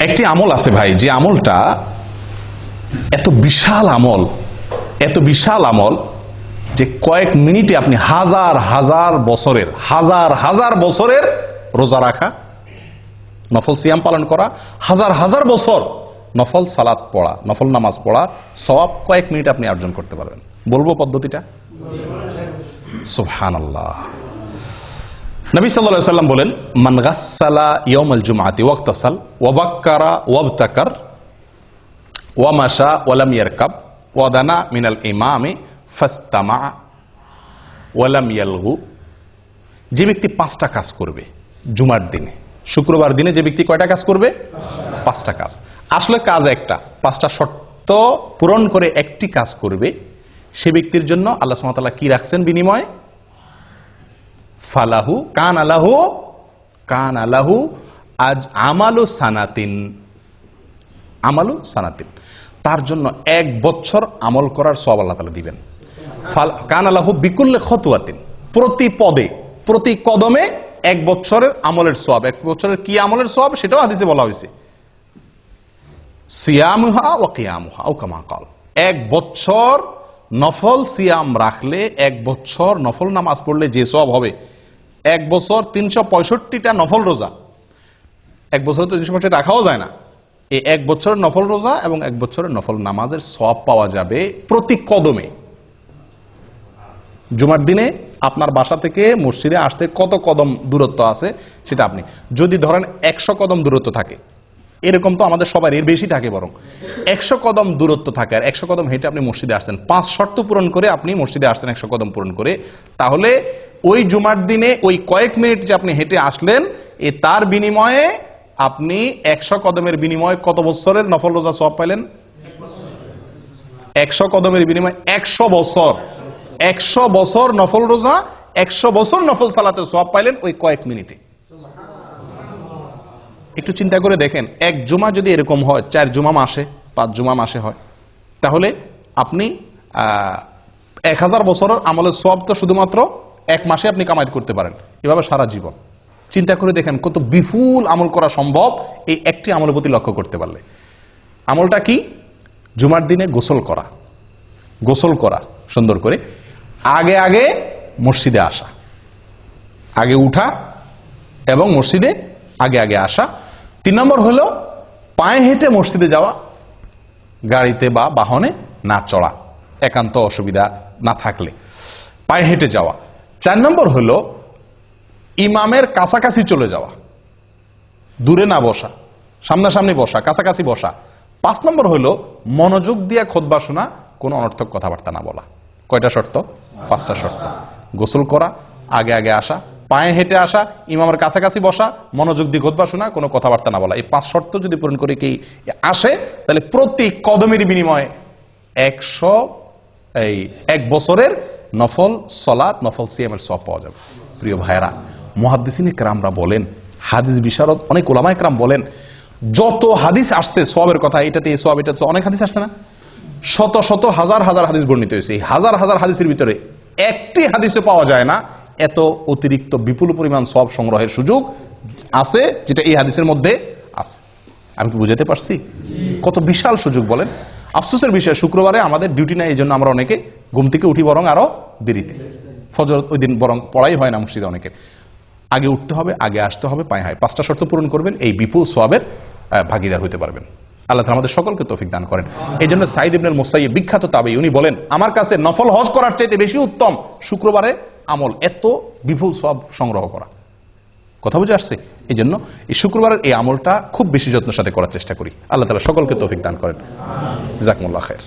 একটি আমল আছে ভাই, যে আমলটা এত বিশাল আমল যে কয়েক মিনিটে আপনি হাজার হাজার বছরের রোজা রাখা, নফল সিয়াম পালন করা, হাজার বছর নফল সালাত পড়া, নফল নামাজ পড়া সওয়াব কয়েক মিনিট আপনি অর্জন করতে পারবেন। বলবো পদ্ধতিটা? সুবহানাল্লাহ। নবী সাল্লাল্লাহু আলাইহি ওয়াসাল্লাম বলেন, মান গাসসালা ইয়াউমাল জুমআতি ওয়াক্তাসাল ওয়া বাক্কারা ওয়াবতাকার ওয়া মাশা ওয়া লাম ইয়ারকাব ওয়া দানা মিনাল ইমামি ফাস্তামা ওয়া লাম ইয়ালগু। যে ব্যক্তি 5টা কাজ করবে জুমার দিনে, শুক্রবার দিনে যে ব্যক্তি কয়টা কাজ করবে? 5টা কাজ। আসলে কাজ একটা, 5টা শর্ত পূরণ করে একটি কাজ করবে, সে ব্যক্তির জন্য আল্লাহ সুবহানাহু ওয়া তাআলা কি রাখছেন বিনিময়? ফালাহু কান আলাহু আজ আমালু সানাতিন, তার জন্য 1 বছর আমল করার সওয়াব আল্লাহ তাআলা দিবেন। কান আলাহু বিকুল্লি খতওয়াতিন, প্রতি পদে প্রতি কদমে 1 বছরের আমলের সওয়াব। 1 বছরের কি আমলের সওয়াব সেটাও হাদিসে বলা হয়েছে, সিয়ামুহা ওয়া কিয়ামুহা আও কামা ক্বাল। 1 বছর নফল সিয়াম রাখলে, 1 বছর নফল নামাজ পড়লে যে সওয়াব হবে, 1 বছর 365টা নফল রোজা, 1 বছর তো 365 রাখাও যায় না, এই 1 বছরের নফল রোজা এবং 1 বছরের নফল নামাজের সওয়াব পাওয়া যাবে প্রতি কদমে। জুমার দিনে আপনার বাসা থেকে মসজিদে আসতে কত কদম দূরত্ব আছে সেটা আপনি যদি ধরেন 100 কদম দূরত্ব থাকে, এরকম তো আমাদের সবার এর বেশি থাকে, বরং 100 কদম দূরত্ব থাকে, আর 100 কদম হেঁটে আপনি মসজিদে আসছেন, 5 শর্ত পূরণ করে আপনি মসজিদে আসছেন 100 কদম পূরণ করে, তাহলে ওই জুমার দিনে ওই কয়েক মিনিট যে আপনি হেঁটে আসলেন, তার বিনিময়ে আপনি 100 কদমের বিনিময়ে কত বছরের নফল রোজা সওয়াব পাইলেন? 100 কদমের বিনিময়ে 100 বছর, 100 বছর নফল রোজা, 100 বছর নফল সালাতের সওয়াব পাইলেন ওই কয়েক মিনিটে। একটু চিন্তা করে দেখেন, 1 জুমা যদি এরকম হয়, 4 জুমা মাসে, 5 জুমা মাসে হয়, তাহলে আপনি 1000 বছরের আমলের সওয়াব তো শুধুমাত্র 1 মাসে আপনি কামাই করতে পারেন, এভাবে সারা জীবন। চিন্তা করে দেখেন কত বিপুল আমল করা সম্ভব এই একটি আমলের প্রতি লক্ষ্য করতে পারলে। আমলটা কি? জুমার দিনে গোসল করা সুন্দর করে, আগে মসজিদে আসা, আগে উঠা এবং মসজিদে আগে আসা। 3 নম্বর হলো পায়ে হেঁটে মসজিদে যাওয়া, গাড়িতে বা বাহনে না চড়া, একান্ত অসুবিধা না থাকলে পায়ে হেঁটে যাওয়া। 4 নম্বর হলো ইমামের কাছাকাছি চলে যাওয়া, দূরে না বসা, সামনাসামনি বসা, কাছাকাছি বসা। 5 নম্বর হলো মনোযোগ দিয়ে খুতবা শোনা, কোনো অনর্থক কথাবার্তা না বলা। কয়টা শর্ত? 5টা শর্ত। গোসল করা, আগে আসা, পায়ে হেঁটে আসা, ইমামের কাছাকাছি বসা, মনোযোগ দিয়ে খুতবা শোনা, কোনো কথাবার্তা না বলা। এই 5 শর্ত যদি পূরণ করে কি আসে, তাহলে প্রতি কদমের বিনিময়ে 1 বছরের নফল সালাত, নফল সিয়ামের সওয়াব পাওয়া যাবে। প্রিয় ভাইরা, মুহাদ্দিসিন ইকরামরা বলেন, হাদিস বিশারদ অনেক উলামা ইকরাম বলেন, যত হাদিস আসছে সওয়াবের কথা, এটাতে এই সওয়াব, এটাতে অনেক হাদিস আসছে না, শত হাজার হাদিস বর্ণিত হয়েছে। এই হাজার হাদিসের ভিতরে একটি হাদিসে পাওয়া যায় না এত অতিরিক্ত বিপুল পরিমাণ সওয়াব সংগ্রহের সুযোগ আছে যেটা এই হাদিসের মধ্যে আছে। আমি কি বুঝাতে পারছি? কত বিশাল সুযোগ বলেন। আফসোসের বিষয়, শুক্রবারে আমাদের ডিউটি নাই, এই জন্য আমরা অনেকে ঘুম থেকে উঠি বরং আরো দেরিতে, ফজর ওই দিন বরং পড়াই হয় না মসজিদে অনেকের। আগে উঠতে হবে, আগে আসতে হবে, পায়ে হয়। 5টা শর্ত পূরণ করবেন, এই বিপুল সওয়াবের ভাগীদার হতে পারবেন। আল্লাহ তাআলা আমাদের সকলকে তৌফিক দান করেন। এই জন্য সাঈদ ইবনুল মুসাইয়্যিব, বিখ্যাত তাবেঈ, উনি বলেন, আমার কাছে নফল হজ করার চাইতে বেশি উত্তম শুক্রবারে আমল, এত বিপুল সওয়াব সংগ্রহ করা। কথা বুঝে আসছে? এই জন্য এই শুক্রবারের এই আমলটা খুব বেশি যত্নের সাথে করার চেষ্টা করি। আল্লাহ তাআলা সকলকে তৌফিক দান করেন। জাযাকুমুল্লাহ খায়র।